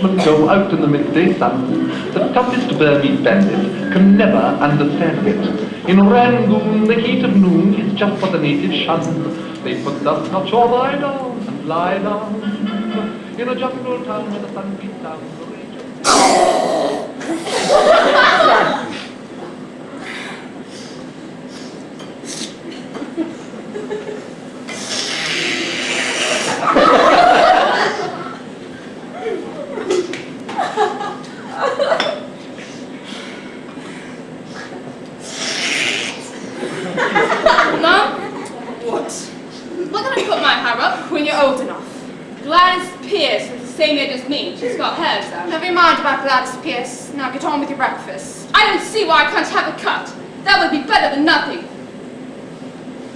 Englishmen go out in the midday sun, the toughest Burmese bandit can never understand it. In Rangoon, the heat of noon is just what the natives shun. They put dust not your lie down and lie down. In a jungle town where the sun beats down the Mum? What? Why can't I put my hair up when you're old enough? Gladys Pierce is the same age as me. She's got hers though. Never mind about Gladys Pierce. Now get on with your breakfast. I don't see why I can't have a cut. That would be better than nothing.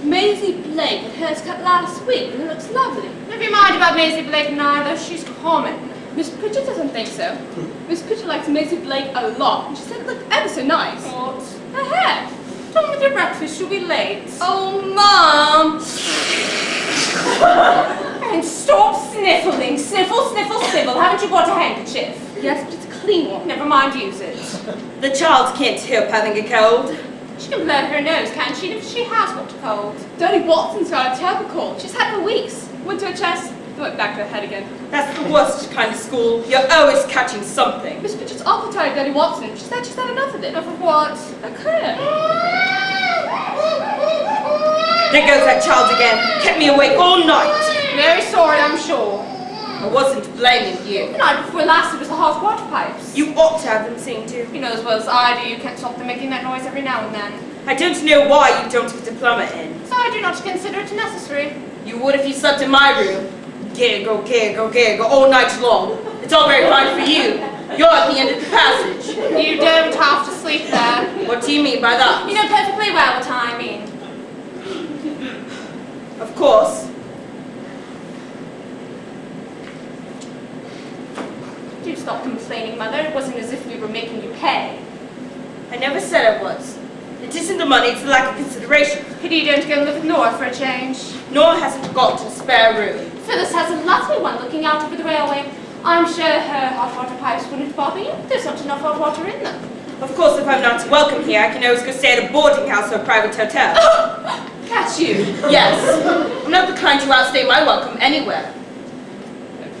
Maisie Blake had hers cut last week and it looks lovely. Never mind about Maisie Blake neither. She's common. Miss Pritchard doesn't think so. Miss Pritchard likes Maisie Blake a lot and she said it looked ever so nice. What? Her hair. Get on with your breakfast. You'll be late. Oh, Mum. And stop sniffling. Sniffle, sniffle, sniffle. Haven't you got a handkerchief? Yes, but it's a clean one. Never mind, use it. The child can't help having a cold. She can blow her nose, can't she, if she has got a cold? Dolly Watson's got a terrible cold. She's had it for weeks. Went to her chest, then went back to her head again. That's the worst kind of school. You're always catching something. Miss Pritchard's awful tired of Dolly Watson. She said she's had enough of it. Enough of what? A curd. There goes that child again. Kept me awake all night. Very sorry, I'm sure. I wasn't blaming you. The night before last it was the hot water pipes. You ought to have them sing too. You know as well as I do, you can't stop them making that noise every now and then. I don't know why you don't get a plumber in. So I do not consider it necessary. You would if you slept in my room. Giggle, giggle, giggle all night long. It's all very fine for you. You're at the end of the passage. You don't have to sleep there. What do you mean by that? You know perfectly well what I mean. Of course. Do stop complaining, Mother. It wasn't as if we were making you pay. I never said I was. It isn't the money, it's the lack of consideration. Pity you don't go and live with Nora for a change. Nora hasn't got a spare room. Phyllis has a lovely one looking out over the railway. I'm sure her hot water pipes wouldn't bother you. There's not enough hot water in them. Of course, if I'm not welcome here, I can always go stay at a boarding house or a private hotel. Catch you. Yes. I'm not the kind to outstay my welcome anywhere.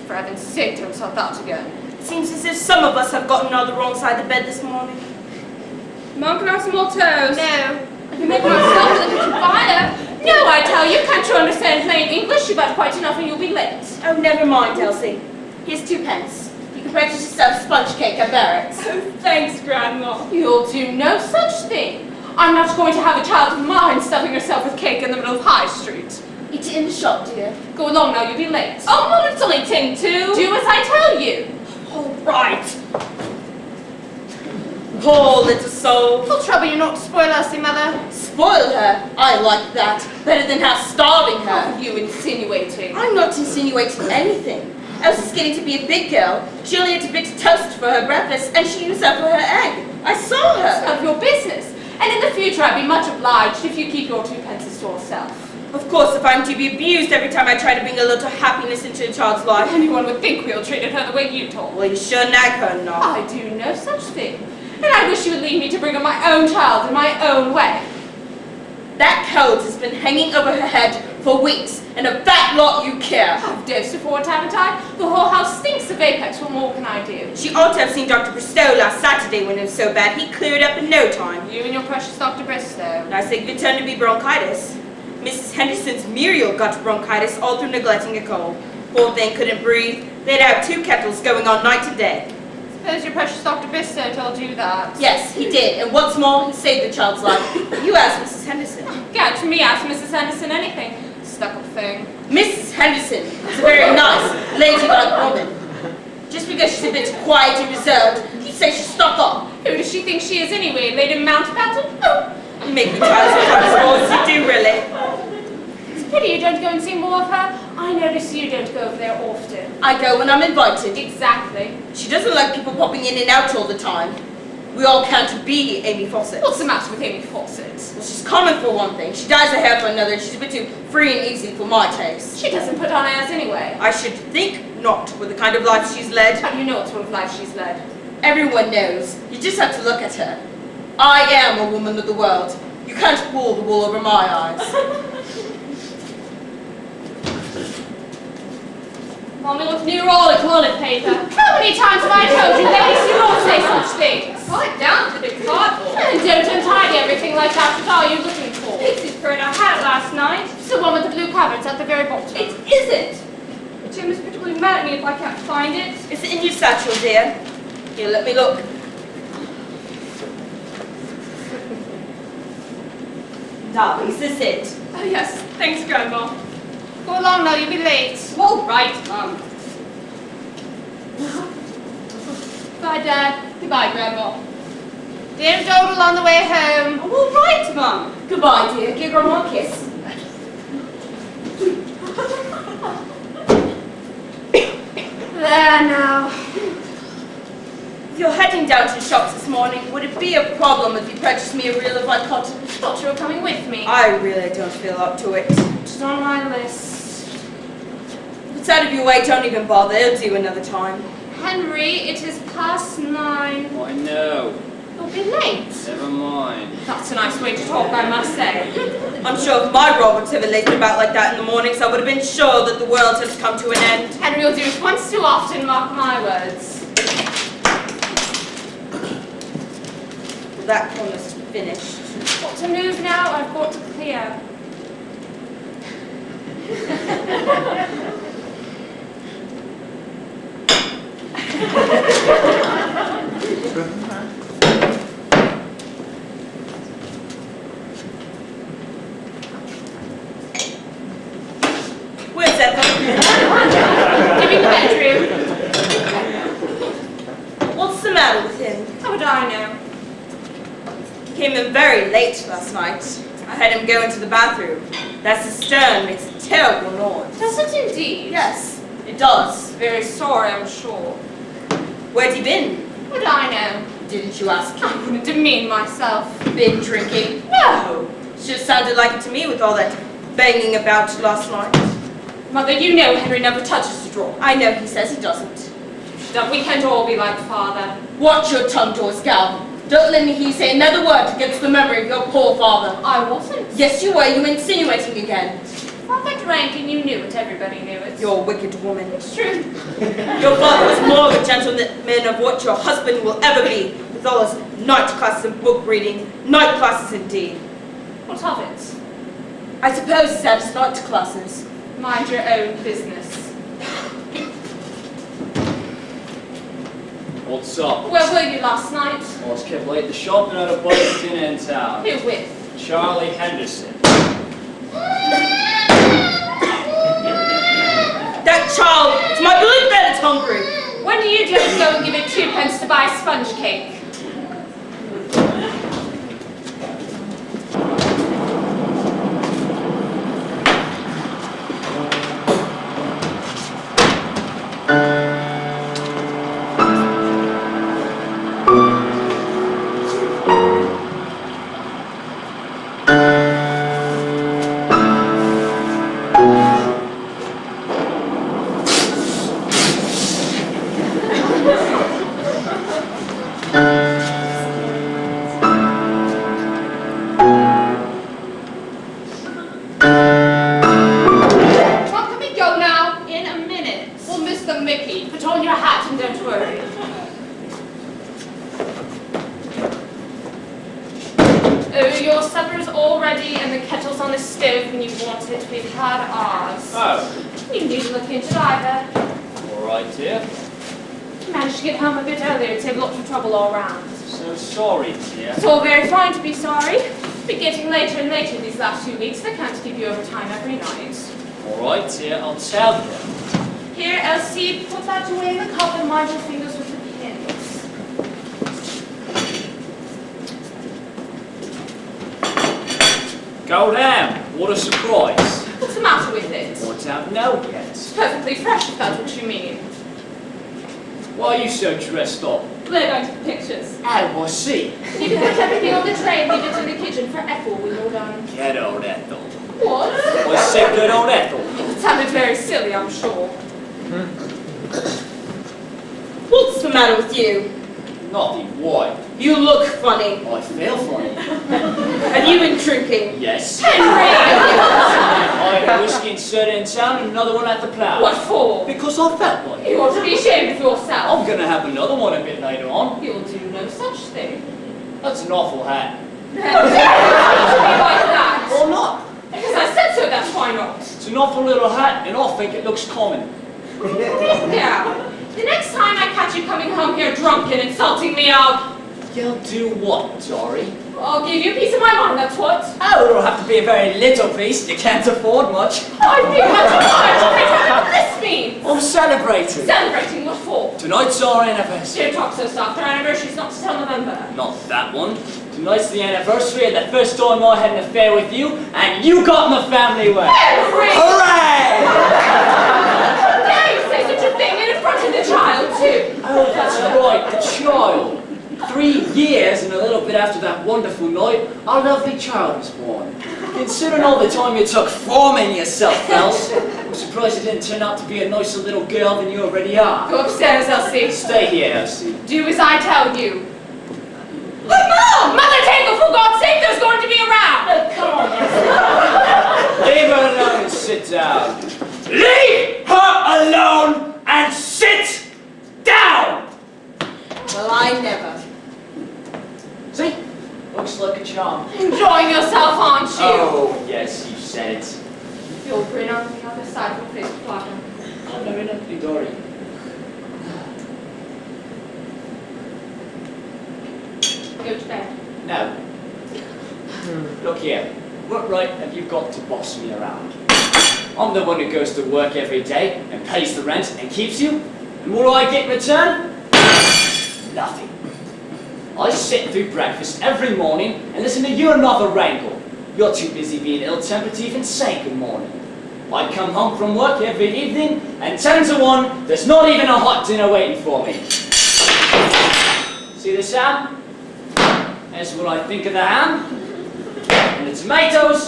For heaven's sake, don't start that again. It seems as if some of us have gotten on the wrong side of the bed this morning. Mom, can I have some more toast? No. You're making myself with a little fire. No, I tell you, can't you understand plain English? You've had quite enough and you'll be late. Oh, never mind, Elsie. Here's 2 pence. You can purchase yourself sponge cake at Barrett's. Oh, thanks, Grandma. You'll do no such thing. I'm not going to have a child of mine stuffing herself with cake in the middle of High Street. Eat it in the shop, dear. Go along now, you'll be late. Oh, Mum, it's only 10:02. Do as I tell you. All right. Poor little soul. Full trouble you're not to spoil Elsie, Mother. Spoil her? I like that. Better than half starving her. Oh, you insinuating. I'm not insinuating anything. Elsie's getting to be a big girl. She only had a bit of toast for her breakfast, and she used up for her egg. I saw her. It's none of your business. And in the future, I'd be much obliged if you keep your 2 pences to yourself. Of course, if I'm to be abused every time I try to bring a little happiness into a child's life. Anyone would think we all treated her the way you told. Well, you sure nag her now. I do no such thing. And I wish you would leave me to bring up my own child in my own way. That coat has been hanging over her head for weeks, and a fat lot you care. I've dosed her for it, haven't I? The whole house stinks of Apex. What more can I do? She ought to have seen Dr. Bristow last Saturday when it was so bad. He cleared up in no time. You and your precious Dr. Bristow. I think it turned to be bronchitis. Mrs. Henderson's Muriel got bronchitis all through neglecting a cold. Poor thing couldn't breathe. They'd have 2 kettles going on night and day. Suppose your precious Dr. Bristow told you that. Yes, he did, and what's more, he saved the child's life. You asked Mrs. Henderson. Catch me, ask Mrs. Henderson anything. Stuck-up thing. Mrs. Henderson is a very nice, ladylike woman. Just because she's a bit quiet and reserved, you say she's stuck up. Who does she think she is anyway, Lady Mountbatten? Oh. You make me tired sometimes, you do really. It's a pity you don't go and see more of her. I notice you don't go over there often. I go when I'm invited. Exactly. She doesn't like people popping in and out all the time. We all can't be Amy Fawcett. What's the matter with Amy Fawcett? Well, she's common for one thing. She dyes her hair for another, and she's a bit too free and easy for my taste. She doesn't put on airs anyway. I should think not with the kind of life she's led. How do you know what sort of life she's led? Everyone knows. You just have to look at her. I am a woman of the world. You can't pull the wool over my eyes. Mommy wants new roll of toilet paper. How many times have I told you, ladies, you don't say such things? Pipe down to the cardboard. And don't untidy everything like that. What are you looking for? Pixie's bird I had it last night. It's the one with the blue covers at the very bottom. It isn't. But Jim is particularly mad at me if I can't find it. Is it in your satchel, dear? Here, let me look. Darling, is this it? Oh yes, thanks, Grandma. Go along now, you'll be late. All right, Mum. Bye, Dad. Goodbye, Grandma. Dear Dodal on the way home. Oh, all right, Mum. Goodbye, dear. Give Grandma a kiss. There now. If you're heading down to the shops this morning, would it be a problem if you purchased me a reel of my cotton? I thought you were coming with me. I really don't feel up to it. It's on my list. If it's out of your way, don't even bother. It'll do another time. Henry, it is past 9. I know. You'll be late. Never mind. That's a nice way to talk, I must say. I'm sure if my Roberts had been laid about like that in the mornings, I would have been sure that the world had come to an end. Henry will do it once too often, mark my words. That corner's finished. Got to move now, I've got to clear. Where's that? Giving the bedroom. What's the matter with him? How would I know? He came in very late last night. I had him go into the bathroom. That cistern makes a terrible noise. Does it indeed? Yes, it does. Very sorry, I'm sure. Where'd he been? Would I know? Didn't you ask? I couldn't demean myself. Been drinking? No. Just sounded like it to me with all that banging about last night. Mother, you know Henry never touches the drawer. I know he says he doesn't. That we can't all be like father. Watch your tongue, Doris gal. Don't let me hear you say another word against the memory of your poor father. I wasn't. Yes, you were. You were insinuating again. Father drank and you knew it. Everybody knew it. You're a wicked woman. It's true. Your father was more of a gentleman of what your husband will ever be, with all his night classes and book reading. Night classes indeed. What of it? I suppose he's had his night classes. Mind your own business. What's up? Where were you last night? I was kept late at the shop and had a bite of dinner in town. Who with? Charlie Henderson. That child, it's my belief that it's hungry. When do you just go and give it 2 pence to buy a sponge cake? Last 2 weeks, I can't keep you overtime every night. All right, dear, I'll tell you. Here, Elsie, put that away in the cup and mind your fingers with the pins. Go down. What a surprise. What's the matter with it? I don't know yet. It's perfectly fresh, if that's what you mean. Why are you so dressed up? We're going to the pictures. Oh, I see. You can put everything on the tray and leave it in the kitchen for Ethel when you're done. Good old Ethel. What? I said good old Ethel. It sounded very silly, I'm sure. matter with you? Nothing. Why? You look funny. I feel funny. Have you been drinking? Yes. Henry! I had a whiskey and soda in town and another one at the plough. What for? Because I felt like it. You ought to be ashamed of yourself. I'm going to have another one a bit later on. You'll do no such thing. That's an awful hat. How dare you speak to me like that? Or not. Because I said so, that's why not. It's an awful little hat and I think it looks common. Now, the next time I catch you coming home here drunk and insulting me, You'll do what, Dory? I'll give you a piece of my mind, that's what. Oh, it'll have to be a very little piece. You can't afford much. I think that's too much. I don't know what this means. I'm celebrating. Celebrating what for? Tonight's our anniversary. Don't talk so soft. Our anniversary's not till November. Not that one. Tonight's the anniversary of the first time I had an affair with you, and you got in the family way. Henry! Hooray! How dare you say such a thing and in front of the child, too? Oh, that's right, the child. 3 years and a little bit after that wonderful night, our lovely child was born. Considering all the time you took forming yourself, Elsie, I'm surprised it didn't turn out to be a nicer little girl than you already are. Go upstairs, Elsie. Stay here, Elsie. Do as I tell you. But Mom! Mother Tangle, for God's sake, there's going to be a row! Oh, come on, Leave her alone and sit down. Leave her alone and sit down! Well, I never. See? Looks like a charm. Enjoying yourself, aren't you? Oh, yes, you said it. You'll grin on the other side of this platter. I'm very lovely, Dory. Go to bed. No. Look here. What right have you got to boss me around? I'm the one who goes to work every day and pays the rent and keeps you. And what do I get in return? Nothing. I sit through breakfast every morning and listen to you another wrangle. You're too busy being ill-tempered to even say good morning. I come home from work every evening and 10 to 1, there's not even a hot dinner waiting for me. See this ham? That's what I think of the ham, and the tomatoes,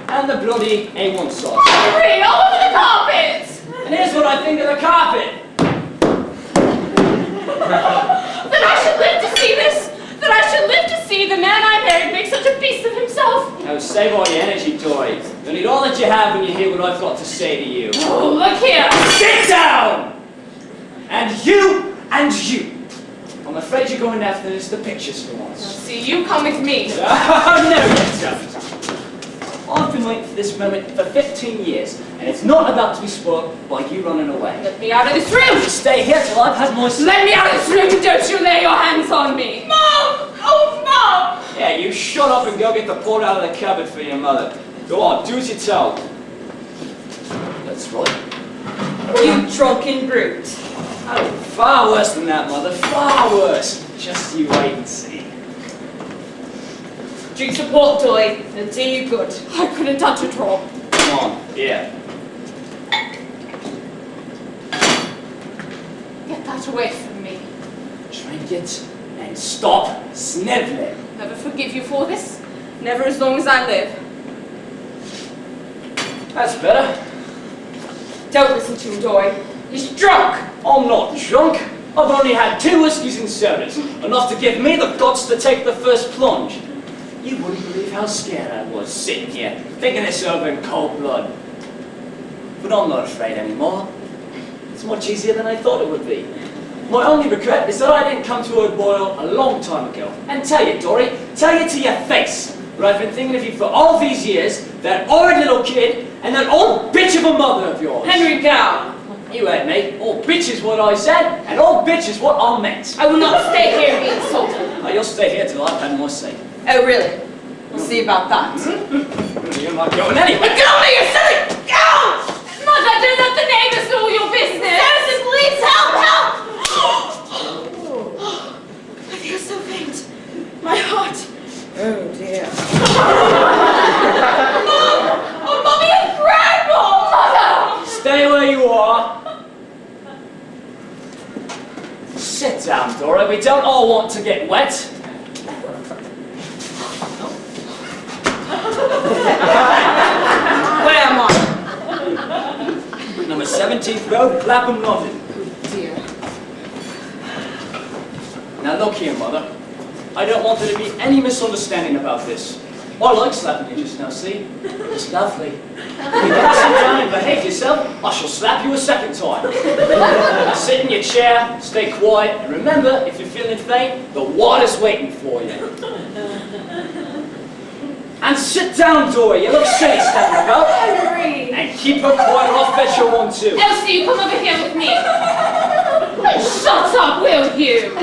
and the bloody A1 sauce. Henry, all over the carpet! And here's what I think of the carpet. That I should live to see this! That I should live to see the man I married make such a beast of himself! Now save all your energy, Dory. You'll need all that you have when you hear what I've got to say to you. Oh, look here! Sit down! And you, and you. I'm afraid you're going after the pictures for once. See, you come with me. Oh, no, you don't. I've been waiting for this moment for 15 years, and it's not about to be spoiled by you running away. Let me out of this room! Stay here till I've had my say. Let me out of this room and don't you lay your hands on me! Mom! Oh, Mom! Yeah, you shut up and go get the pot out of the cupboard for your mother. Go on, do as you're told. That's right. You drunken brute. Oh, far worse than that, Mother. Far worse. Just you wait and see. Drink some port, Doy. It'll do you good. I couldn't touch a drop. Come on, here. Get that away from me. Drink it and stop sniveling. Never forgive you for this. Never as long as I live. That's better. Don't listen to him, Doy. He's drunk! I'm not drunk. I've only had 2 whiskeys and sodas, enough to give me the guts to take the first plunge. You wouldn't believe how scared I was sitting here, thinking this over in cold blood. But I'm not afraid anymore. It's much easier than I thought it would be. My only regret is that I didn't come to a boil a long time ago and tell you, Dory, tell you to your face, but I've been thinking of you for all these years, that horrid little kid, and that old bitch of a mother of yours. Henry, get out. You heard me. Old bitch is what I said, and old bitch is what I meant. I will not stay here and be insulted. Now you'll stay here till I've had my say. Oh, really? We'll see about that. You're not going anywhere. Get over here, you silly! Go! Mother, do let the neighbors know your business! Susan, please help! I feel so faint. My heart. Oh, dear. Mom! Oh, Mommy and Grandma! Mother! Stay where you are. Sit down, Dora. We don't all want to get wet. Where am I? Number 17th Road, Clapham, London. Dear. Now look here, Mother. I don't want there to be any misunderstanding about this. I like slapping you just now, see? It's lovely. If you don't sit down and behave yourself, I shall slap you a second time. Now sit in your chair, stay quiet, and remember, if you're feeling faint, the water's waiting for you. And sit down, Dory. You look silly standing about. Henry! And keep her quiet or I'll fetch you one too. Elsie, you come over here with me. Shut up, will you?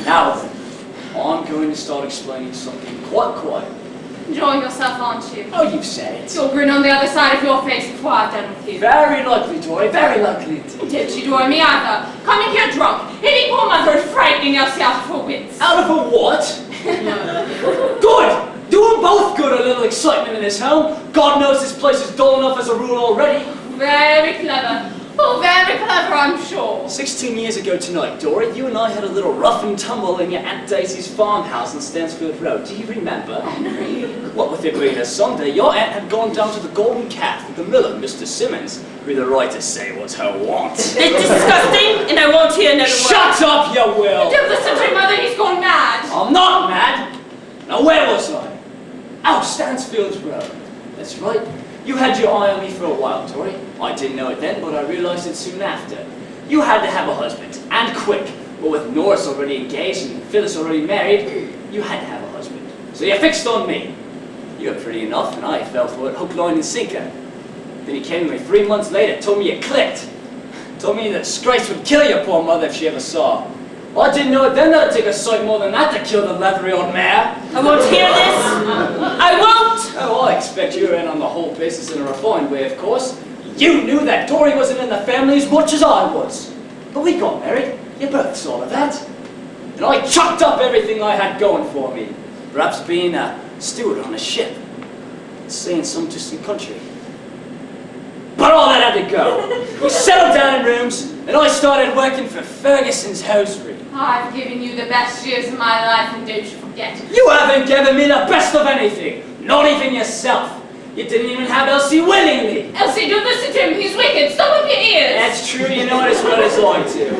Now then, I'm going to start explaining something quite quiet. Enjoying yourself, aren't you? Oh, you've said it. You'll grin on the other side of your face before I've done with you. Very likely, Dory, very likely indeed. Did she Dory, me either? Coming here drunk, hitting poor mother and frightening Elsie out of her wits. Out of a what? Good! Do them both good, a little excitement in his home. God knows this place is dull enough as a rule already. Very clever. Oh, very clever, I'm sure. 16 years ago tonight, Dory, you and I had a little rough and tumble in your Aunt Daisy's farmhouse on Stansfield Road. Do you remember? What with it being a Sunday, your aunt had gone down to the Golden Calf with the miller, Mr. Simmons, with the right to say what's her want. It's disgusting, and I won't hear another word. Shut up, you will! Don't listen to your mother, he's gone mad. I'm not mad. Now where was I? Oh, Stansfield Road. That's right. You had your eye on me for a while, Dory. I didn't know it then, but I realized it soon after. You had to have a husband, and quick. But with Norris already engaged and Phyllis already married, you had to have a husband. So you fixed on me. You were pretty enough, and I fell for it hook, line, and sinker. Then you came to me 3 months later, told me you clicked. Told me that disgrace would kill your poor mother if she ever saw. I didn't know it then that it'd take a sight more than that to kill the leathery old mare. I won't hear this. I won't. Oh, I expect you were in on the whole business in a refined way, of course. You knew that Dory wasn't in the family as much as I was. But we got married. You both saw that. And I chucked up everything I had going for me. Perhaps being a steward on a ship. Say in some distant country. But all that had to go. We settled down in rooms, and I started working for Ferguson's hosiery. I've given you the best years of my life, and don't you forget it. You haven't given me the best of anything. Not even yourself. You didn't even have Elsie willingly. Elsie, don't listen to him. He's wicked. Stop up your ears. That's true. You know it as well as I do.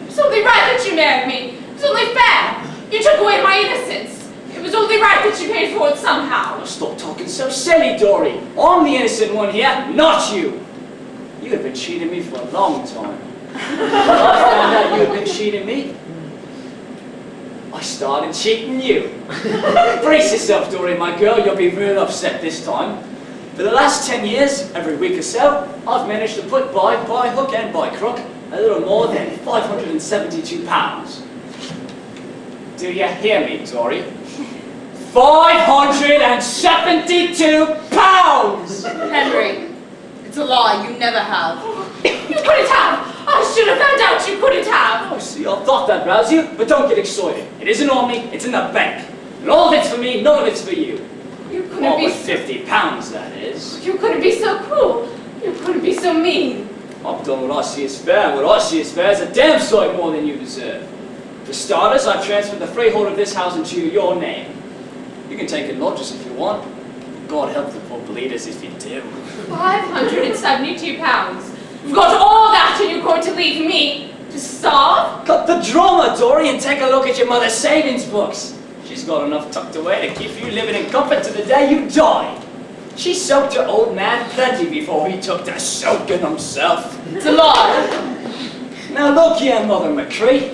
It's only right that you married me. It's only fair. You took away my innocence. It was only right that you paid for it somehow. Now stop talking so silly, Dory. I'm the innocent one here, not you. You have been cheating me for a long time. When I found out you had been cheating me, I started cheating you. Brace yourself, Dory, my girl. You'll be real upset this time. For the last 10 years, every week or so, I've managed to put by hook and by crook, a little more than £572. Do you hear me, Dory? £572! Henry, it's a lie. You never have. You couldn't have. I should have found out you couldn't have. Oh, see, I thought that'd rouse you, but don't get excited. It isn't on me, it's in the bank. And all of it's for me, none of it's for you. You couldn't All be but £50, that is. You couldn't be so cruel. You couldn't be so mean. I've done what I see as fair, and what I see as fair is a damn sight more than you deserve. For starters, I've transferred the freehold of this house into your name. You can take it lodgers if you want. God help the poor bleeders if you do. £572. You've got all that and you're going to leave me to starve? Cut the drama, Dory, and take a look at your mother's savings books. She's got enough tucked away to keep you living in comfort to the day you die. She soaked her old man plenty before he took to soaking himself. It's a lie. Now look here, Mother McCree.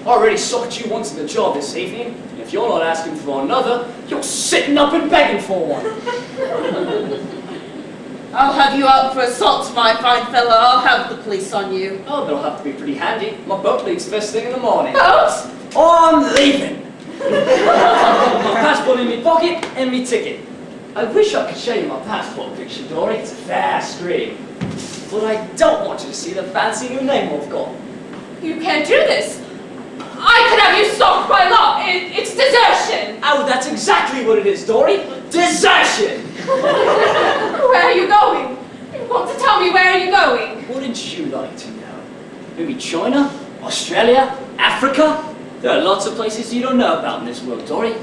I already socked you once in the job this evening, and if you're not asking for another, you're sitting up and begging for one. I'll have you out for assault, my fine fellow. I'll have the police on you. Oh, that'll have to be pretty handy. My boat leaves first thing in the morning. Boat? I'm leaving. My passport in my pocket and my ticket. I wish I could show you my passport picture, Dory. It's a fair screen. But I don't want you to see the fancy new name I've got. You can't do this. I could have you stopped by law. It's desertion. Oh, that's exactly what it is, Dory. Desertion! Where are you going? You want to tell me where are you going? Wouldn't you like to know? Maybe China? Australia? Africa? There are lots of places you don't know about in this world, Dory.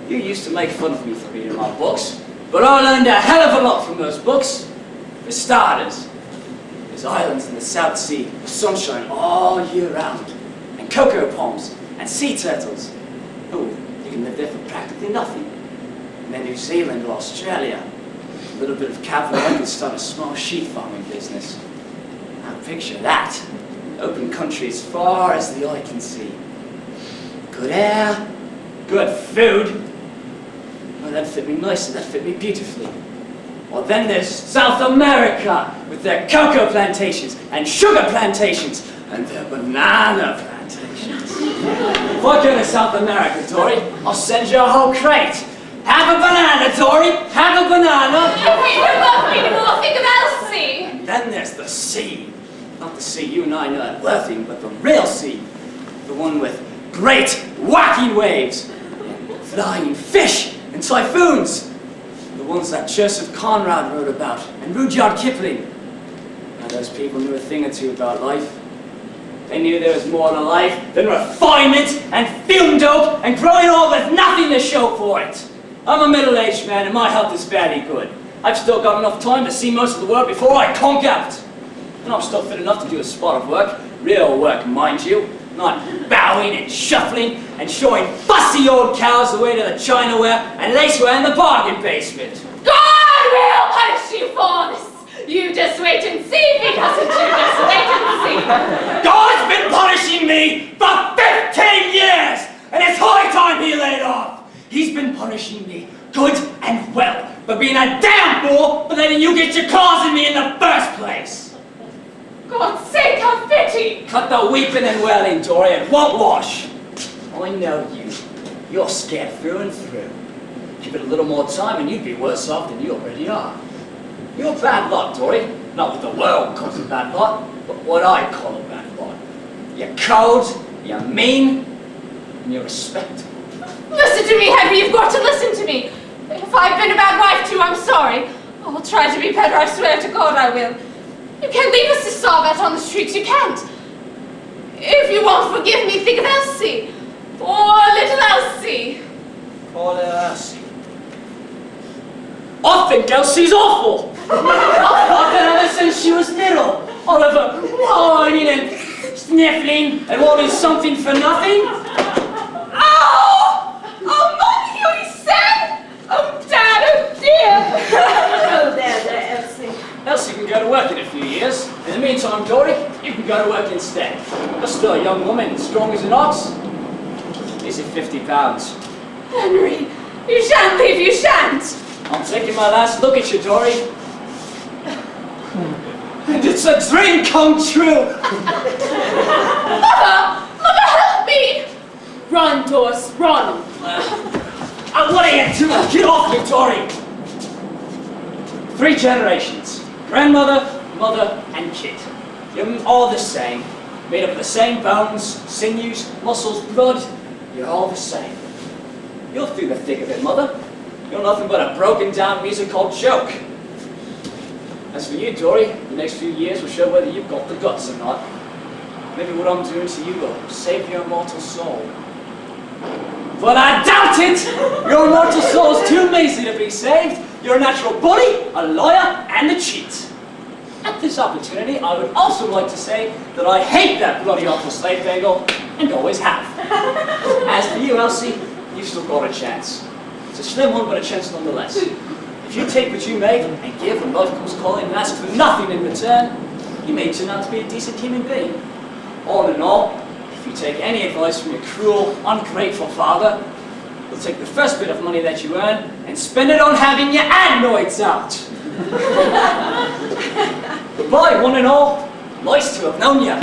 You used to make fun of me for reading my books, but I learned a hell of a lot from those books. For starters, There's islands in the South Sea with sunshine all year round, and cocoa palms, and sea turtles. Oh, you can live there for practically nothing. And then New Zealand or Australia. A little bit of capital, I can start a small sheep farming business. Now picture that. Open country as far as the eye can see. Good air, good food. Well, that'd fit me nicely, that'd fit me beautifully. Well, then there's South America, with their cocoa plantations, and sugar plantations, and their banana plantations. If I go to South America, Dory, I'll send you a whole crate. Have a banana, Dory, have a banana. Hey, we're not reading more. Think of Elsie. And then there's the sea. Not the sea you and I know at Worthing, but the real sea. The one with great, whacking waves, and flying fish, and typhoons. The ones that Joseph Conrad wrote about, and Rudyard Kipling. Now those people knew a thing or two about life. They knew there was more to life than refinement, and fumed dope, and growing old with nothing to show for it. I'm a middle-aged man, and my health is fairly good. I've still got enough time to see most of the world before I conk out. And I'm still fit enough to do a spot of work, real work, mind you, not bowing and shuffling and showing fussy old cows the way to the chinaware and laceware in the bargain basement. God will punish you for this. You just wait and see if he doesn't. You just wait and see. God's been punishing me for 15 years, and it's high time he laid off. He's been punishing me good and well for being a damn fool for letting you get your claws in me in the first place. God's sake, have pity! Cut the weeping and wailing, Dory, it won't wash. I know you. You're scared through and through. Give it a little more time and you'd be worse off than you already are. You're bad luck, Dory. Not what the world calls a bad luck, but what I call a bad luck. You're cold, you're mean, and you're respectable. Listen to me, Henry, you've got to listen to me. If I've been a bad wife too, I'm sorry. I'll try to be better, I swear to God I will. You can't leave us to starve out on the streets, you can't. If you won't forgive me, think of Elsie. Poor little Elsie. Poor little Elsie. I think Elsie's awful. I've been ever since she was little. All of her whining and sniffling and wanting something for nothing. Oh! Oh, Mommy, what he said! Oh, Dad, oh dear! Oh, there, Elsie. Elsie can go to work in a few years. In the meantime, Dory, you can go to work instead. You're still a young woman, strong as an ox. Is it £50? Henry, you shan't leave, you shan't! I'm taking my last look at you, Dory. And it's a dream come true! Mother, help me! Run, Doris, run! What are you doing? Get off me, Dory! 3 generations. Grandmother, mother, and kid. You're all the same. Made up of the same bones, sinews, muscles, blood. You're all the same. You're through the thick of it, Mother. You're nothing but a broken down musical joke. As for you, Dory, the next few years will show whether you've got the guts or not. Maybe what I'm doing to you will save your immortal soul. But I doubt it! Your immortal soul's too lazy to be saved. You're a natural bully, a liar, and a cheat. At this opportunity, I would also like to say that I hate that bloody awful slave bagel, and always have. As for you, Elsie, you've still got a chance. It's a slim one, but a chance nonetheless. If you take what you make and give when life comes calling and ask for nothing in return, you may turn out to be a decent human being. All in all, if you take any advice from your cruel, ungrateful father, you'll take the first bit of money that you earn and spend it on having your adenoids out. Goodbye, one and all. Nice to have known you.